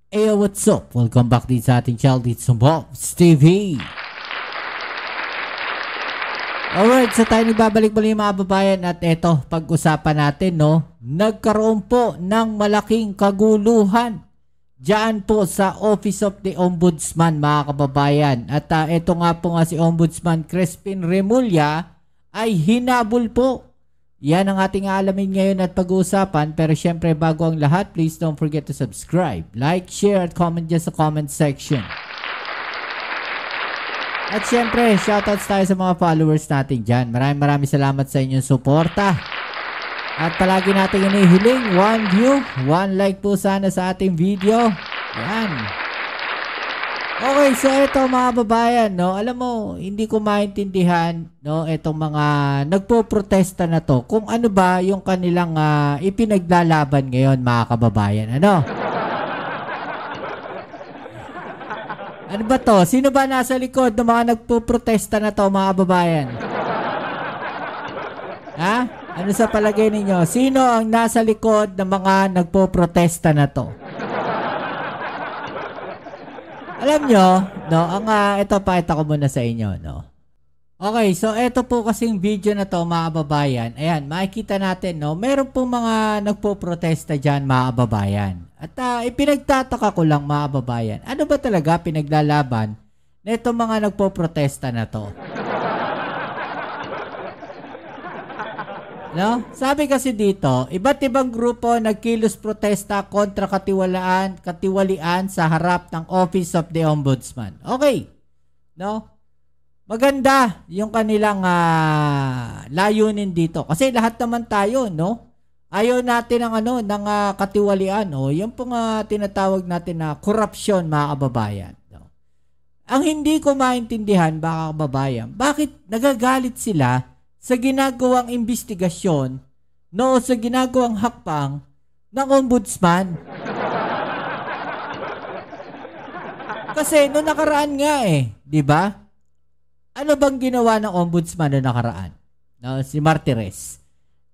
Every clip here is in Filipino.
Hey, what's up? Welcome back din sa ating channel dito sa Bob's TV. Alright, so tayo nagbabalik muli mga babayan at eto, pag-usapan natin, no? Nagkaroon po ng malaking kaguluhan diyan po sa Office of the Ombudsman mga kababayan. At eto nga po nga si Ombudsman Crispin Remulla ay hinabol po. Yan ang ating alamin ngayon at pag-uusapan. Pero syempre bago ang lahat, please don't forget to subscribe, like, share at comment dyan sa comment section. At syempre, shoutouts tayo sa mga followers natin dyan. Maraming salamat sa inyong suporta. At palagi natin inihiling 1 view, 1 like po sana sa ating video. Yan. Okay, so ito mga babayan, no, alam mo, hindi ko maintindihan, no, itong mga nagpo-protesta na to, kung ano ba yung kanilang ipinaglalaban ngayon mga kababayan, ano? Ano ba to? Sino ba nasa likod ng mga nagpo-protesta na to mga babayan? Ha? Ano sa palagay ninyo? Sino ang nasa likod ng mga nagpo-protesta na to? Alam nyo, no, ito pakita ko muna sa inyo, no. Okay, so ito po kasing video na to mga babayan. Ayan, makikita natin, no, meron po mga nagpo-protesta dyan mga babayan. At ipinagtataka ko lang mga babayan, ano ba talaga pinaglalaban na itong mga nagpo-protesta na to? No? Sabi kasi dito, iba't ibang grupo nagkilos protesta kontra katiwalian sa harap ng Office of the Ombudsman. Okay. No? Maganda yung kanilang layunin dito. Kasi lahat naman tayo, no? Ayaw natin ng katiwalian, o yung pong tinatawag natin na korupsyon, mga kababayan. No? Ang hindi ko maintindihan, mga kababayan, bakit nagagalit sila sa ginagawang investigasyon, no, sa ginagawang hakbang ng ombudsman? Kasi no nakaraan nga di ba? Ano bang ginawa ng ombudsman no nakaraan? No, si Martires.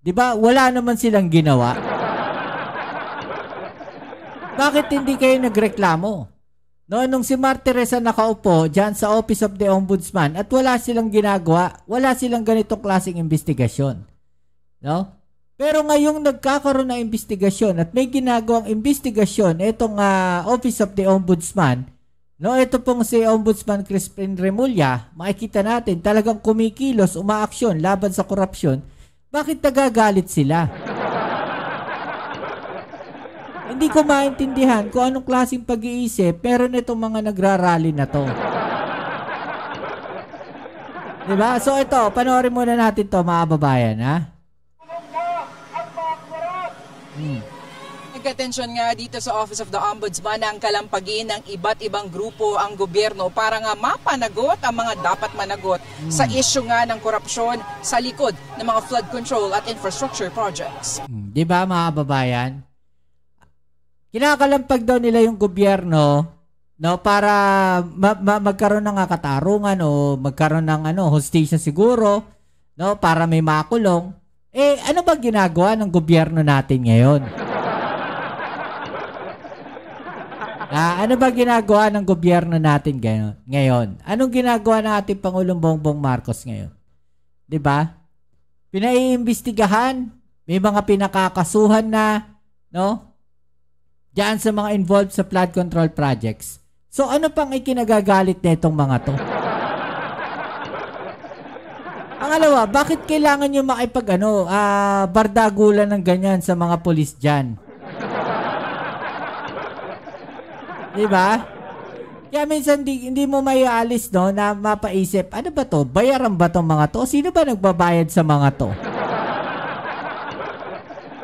'Di ba? Wala naman silang ginawa. Bakit hindi kayo nagreklamo? No, nung si Martires ang nakaupo dyan sa Office of the Ombudsman at wala silang ginagawa, wala silang ganitong klaseng investigasyon. No? Pero ngayong nagkakaroon ng investigasyon at may ginagawang investigasyon itong Office of the Ombudsman, no, ito pong si Ombudsman Crispin Remulla, makikita natin talagang kumikilos, umaaksyon laban sa korupsyon. Bakit nagagalit sila? Hindi ko maintindihan kung anong klaseng pag-iisip pero nitong mga nagrarally na to. Diba? So ito, panoorin muna natin to mga babayan, ha? Nag-atensyon nga dito sa Office of the Ombudsman ang kalampagin ng iba't ibang grupo ang gobyerno para nga mapanagot ang mga dapat managot sa issue nga ng korupsyon sa likod ng mga flood control at infrastructure projects. Diba mga babayan? Kinakalampag daw nila yung gobyerno, no, para magkaroon ng katarungan o magkaroon ng hustisya siguro, no, para may makulong. Ano ba ginagawa ng gobyerno natin ngayon? Ano ba ginagawa ng gobyerno natin ngayon? Anong ginagawa ng ating Pangulong Bongbong Marcos ngayon? 'Di ba? Pinaiimbestigahan, may mga pinakakasuhan na, no? Diyan sa mga involved sa flood control projects. So ano pang ikinagagalit nitong mga to? Pangalawa, bakit kailangan nyo bardagulan ng ganyan sa mga pulis dyan? Diba? Kaya minsan hindi mo may alis, no, na mapaisip, ano ba to? Bayaran ba tong mga to? Sino ba nagbabayad sa mga to?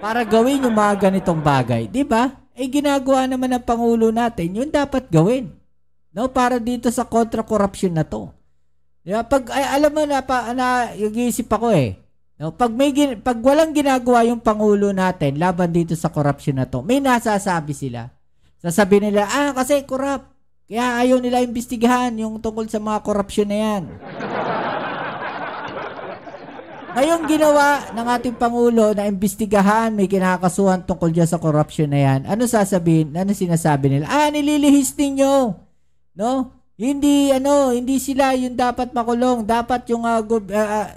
Para gawin yung mga ganitong bagay, diba? Ginagawa naman ng Pangulo natin, yun dapat gawin. No, para dito sa kontra-corruption na to. Diba? Alam mo na, nag-iisip ako no, pag walang ginagawa yung Pangulo natin laban dito sa corruption na to, may nasasabi sila. Sasabihin nila, kasi corrupt. Kaya ayaw nila imbestigahan yung tungkol sa mga corruption na yan. Ngayong ginawa ng ating Pangulo na imbestigahan, may kinakasuhan tungkol dyan sa corruption na yan, ano sasabihin? Ano sinasabi nila? Nililihis ninyo. No? Hindi sila yung dapat makulong. Dapat yung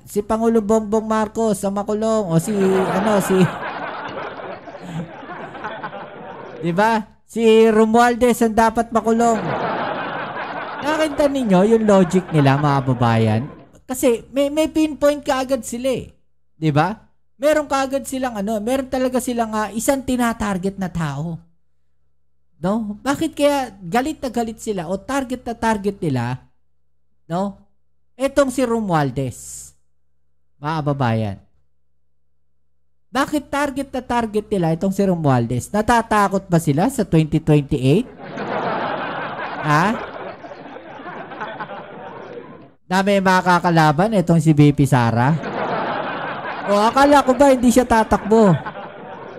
si Pangulo Bongbong Marcos ang makulong. O si 'di ba? Si Romualdez ang dapat makulong. Nakita ninyo yung logic nila, mga babayan? Kasi may pinpoint kaagad sila eh. 'Di ba? Meron kaagad silang meron talaga silang isang tina-target na tao. No? Bakit kaya galit na galit sila o target na target nila? No? Etong si Romualdez. Mga babayan. Bakit target na target nila itong si Romualdez? Natatakot ba sila sa 2028? Na may makakalaban itong si BP Sara? O akala ko ba hindi siya tatakbo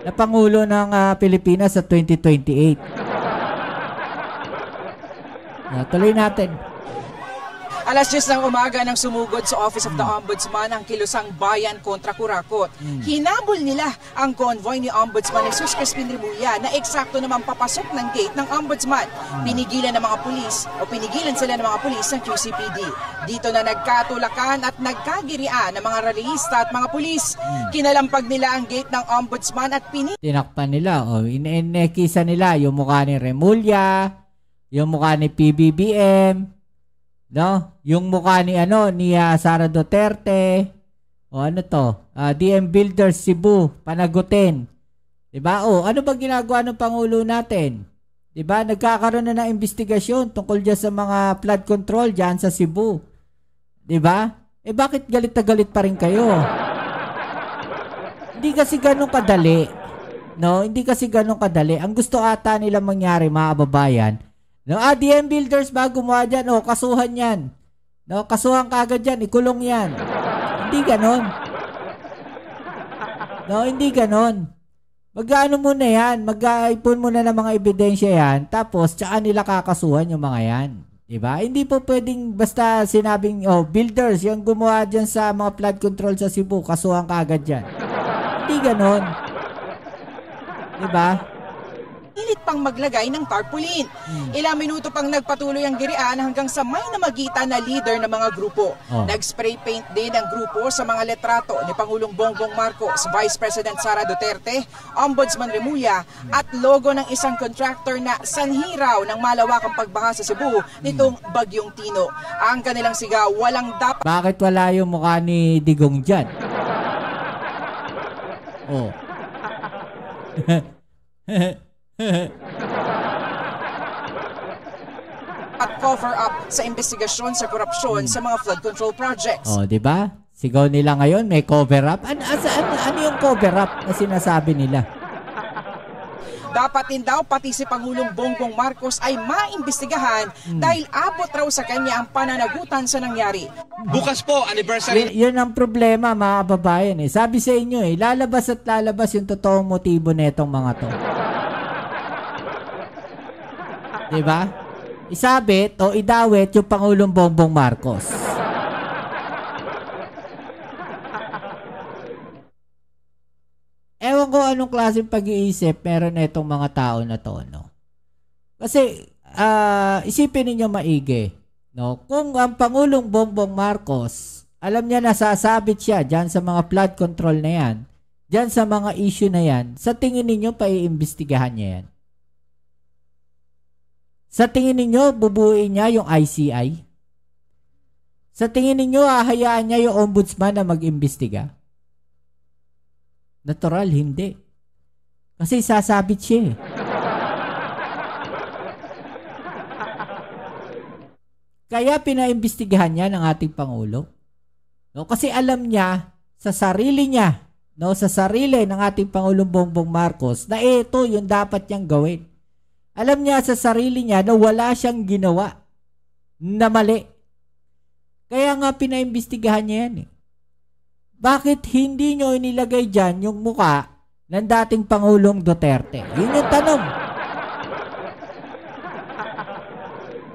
na Pangulo ng Pilipinas sa 2028? Tuloy natin. Alas 10 ng umaga nang sumugod sa Office of the Ombudsman ang kilusang bayan kontra kurakot. Hinabol nila ang convoy ni Ombudsman Jesus Crispin Remulla na eksakto naman papasok ng gate ng Ombudsman. Pinigilan sila ng mga pulis ng QCPD. Dito na nagkatulakan at nagkagirian ng mga rallyista at mga pulis. Kinalampag nila ang gate ng Ombudsman at tinakpan nila. Inekisa nila yung mukha ni Remulla, yung mukha ni PBBM, no? Yung mukha ni Sara Duterte, DM Builders Cebu, panagutin. 'Di ba? Ano ba ginagawa ng Pangulo natin? 'Di ba? Nagkakaroon na ng investigasyon tungkol diyan sa mga flood control diyan sa Cebu. 'Di ba? Bakit galit na galit pa rin kayo? Hindi kasi ganun kadali. No, hindi kasi ganun kadali. Ang gusto ata nila mangyari, mga kababayan, no, DM Builders ba gumawa dyan? Kasuhan yan. No, kasuhan ka agad yan. Ikulong yan. Hindi ganon. No, hindi ganon. Mag-ano muna yan. Mag-ipon muna ng mga ebidensya yan. Tapos, tsaka nila kakasuhan yung mga yan. Diba? Hindi po pwedeng basta sinabing, builders, yung gumawa dyan sa mga flood control sa Cebu, kasuhan ka agad yan. Hindi ganon. Diba? Pilit pang maglagay ng tarpaulin. Ilang minuto pang nagpatuloy ang girian hanggang sa may namagitan na leader ng mga grupo. Nag-spray paint din ang grupo sa mga letrato ni Pangulong Bongbong Marcos, Vice President Sara Duterte, Ombudsman Remulla at logo ng isang contractor na sanhiraw ng malawakang pagbaha sa Cebu nitong Bagyong Tino. Ang kanilang sigaw, walang dapat... Bakit wala yung mukha ni Digong dyan? at cover up sa investigasyon sa korupsyon sa mga flood control projects. 'Di ba? Sigaw nila ngayon may cover up. Ano yung cover up na sinasabi nila? Dapat din daw pati si Pangulong Bongbong Marcos ay maimbestigahan dahil abot raw sa kanya ang pananagutan sa nangyari. Bukas po, anniversary. Yun ang problema, mga kababayan. Sabi sa inyo, lalabas at lalabas yung totoong motibo netong mga to. Diba? Isabit o idawit yung Pangulong Bongbong Marcos. Ewan ko anong klaseng pag-iisip meron na itong mga tao na to, no? Kasi, isipin ninyo maigi, no? Kung ang Pangulong Bongbong Marcos, alam niya na sasabit siya dyan sa mga flood control na yan, dyan sa mga issue na yan, sa tingin ninyo, paiimbestigahan niya yan? Sa tingin ninyo, bubuuin niya yung ICI? Sa tingin ninyo, hahayaan niya yung ombudsman na mag-imbestiga? Natural, hindi. Kasi sasabit siya. Kaya pinaimbestigahan niya ng ating Pangulo. No? Kasi alam niya, sa sarili niya, no, sa sarili ng ating Pangulong Bongbong Marcos, na ito yung dapat niyang gawin. Alam niya sa sarili niya na wala siyang ginawa na mali. Kaya nga pinaimbestigahan niya yan. Bakit hindi nyo inilagay dyan yung muka ng dating Pangulong Duterte? Yun yung tanong.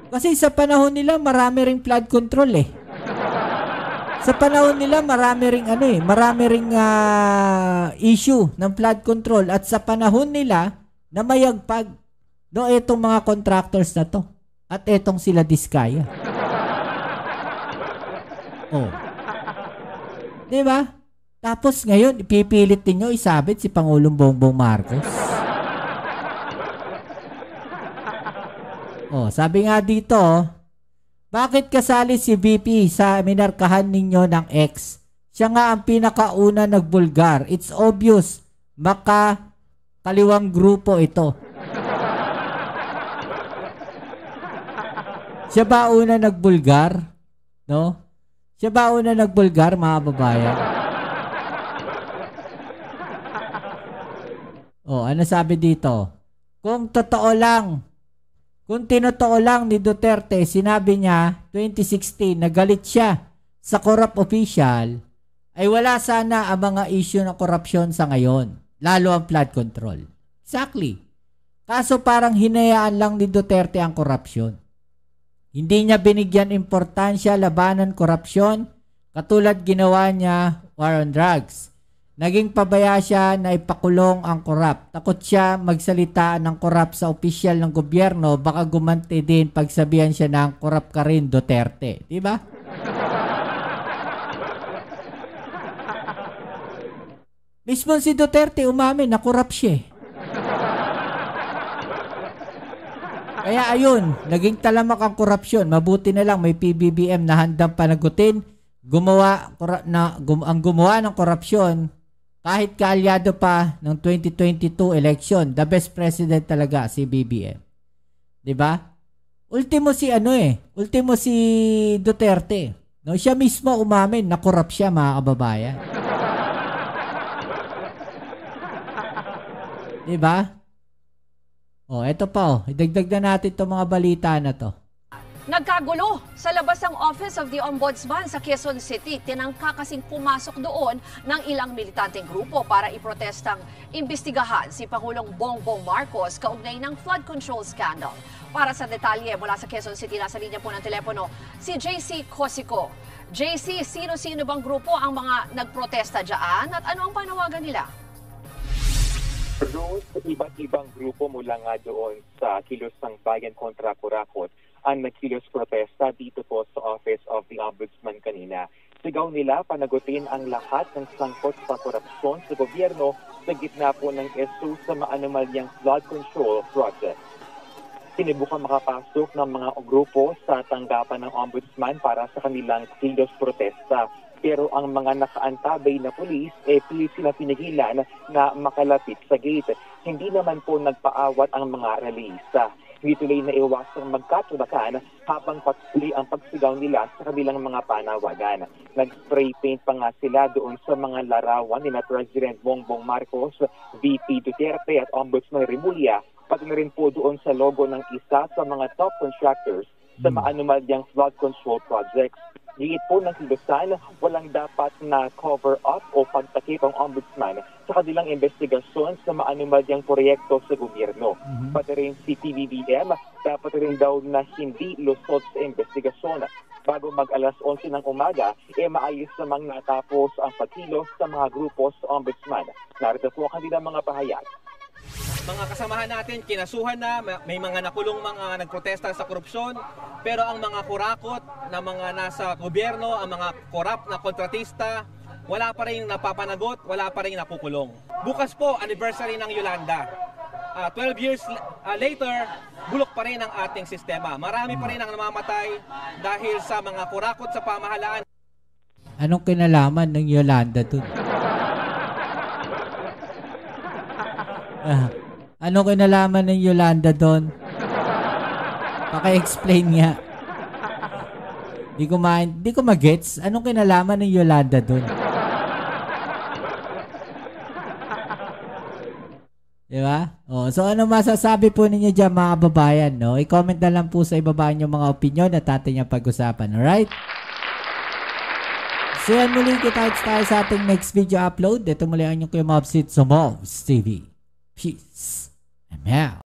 Kasi sa panahon nila marami ring flood control Sa panahon nila, marami ring issue ng flood control at sa panahon nila na mayagpag itong mga contractors na to at etong sila Diskaya. Diba? Tapos ngayon, ipipilit ninyo isabit si Pangulong Bongbong Marcos. Sabi nga dito, bakit kasali si VP sa minarkahan ninyo ng X? Siya nga ang pinakauna nagbulgar. It's obvious. Kaliwang grupo ito. Siya ba una nagbulgar? No? Siya ba una nagbulgar, mga babayan? Ano sabi dito? Kung tinotoo lang ni Duterte, sinabi niya 2016 nagalit siya sa corrupt official, ay wala sana ang mga issue ng korupsyon sa ngayon, lalo ang flood control. Exactly. Kaso parang hinayaan lang ni Duterte ang korupsyon. Hindi niya binigyan importansya labanan korupsyon, katulad ginawa niya war on drugs. Naging pabaya siya na ipakulong ang korap. Takot siya magsalita ng korap sa opisyal ng gobyerno, baka gumanti din pagsabihan siya ng korap ka rin, Duterte. Diba? Mismo si Duterte umamin na korap siya. Kaya ayun, naging talamak ang korupsyon. Mabuti na lang may PBBM na handang panagutin. Ang gumawa ng korupsyon, kahit kaalyado pa ng 2022 election, the best president talaga si BBM. 'Di ba? Ultimo si Duterte. No, siya mismo umamin na korrupt siya, mga kababayan. 'Di ba? Eto pa idagdag na natin 'tong mga balita na 'to. Nagkagulo sa labas ng Office of the Ombudsman sa Quezon City. Tinangka kasing pumasok doon ng ilang militanteng grupo para iprotestang imbestigahan si Pangulong Bongbong Marcos kaugnay ng flood control scandal. Para sa detalye mula sa Quezon City, nasa linya po ng telepono si JC Cosico. JC, sino-sino bang grupo ang mga nagprotesta dyan at ano ang panawagan nila? Rose, iba't ibang grupo mula nga doon sa kilos ng bayan kontra kurakot ang nagkilos protesta dito po sa Office of the Ombudsman kanina. Sigaw nila panagutin ang lahat ng sangkot sa korupsyon sa gobyerno sa gitna po ng issue sa maanumalyang flood control project. Sinubukan makapasok ng mga grupo sa tanggapan ng Ombudsman para sa kanilang kilos protesta. Pero ang mga nakaantabay na pulis, pilit sila pinigilan na makalapit sa gate. Hindi naman po nagpaawat ang mga rallyista. Hindi tuloy na iwasang magkatulakan habang patuloy ang pagsigaw nila sa kabilang mga panawagan. Nag-spray paint pa nga sila doon sa mga larawan ni na President Bongbong Marcos, VP Duterte at Ombudsman Remulla, pati na rin po doon sa logo ng isa sa mga top contractors sa maanumalyang flood control projects. Higit po ng kilusan, walang dapat na cover-up o pagtakip ang ombudsman sa kanilang investigasyon sa maanumalyang proyekto sa gobyerno. Pati rin si PBBM, dapat rin daw na hindi lusot sa investigasyon. Bago mag-alas 11 ng umaga, maayos namang natapos ang pagkilos sa mga grupo sa ombudsman. Narito po ang kanilang mga pahayag. Mga kasamahan natin, kinasuhan na, may mga nakulong mga nagprotesta sa korupsyon, pero ang mga kurakot na mga nasa gobyerno, ang mga korap na kontratista, wala pa rin napapanagot, wala pa rin nakukulong. Bukas po, anniversary ng Yolanda. 12 years later, bulok pa rin ang ating sistema. Marami pa rin ang namamatay dahil sa mga kurakot sa pamahalaan. Anong kinalaman ng Yolanda dun? Anong kinalaman ng Yolanda doon? Paki-explain nga. Di ko magets. Anong kinalaman ng Yolanda doon? Diba? So ano masasabi po ninyo dyan, mga babayan? No? I-comment na lang po sa ibaba nyo mga opinion at atin yung pag-usapan. Alright? So yan muli, kita tayo sa ating next video upload. Ito muli ang inyong Kuya Mobs sa Mobs TV. Peace. I'm out.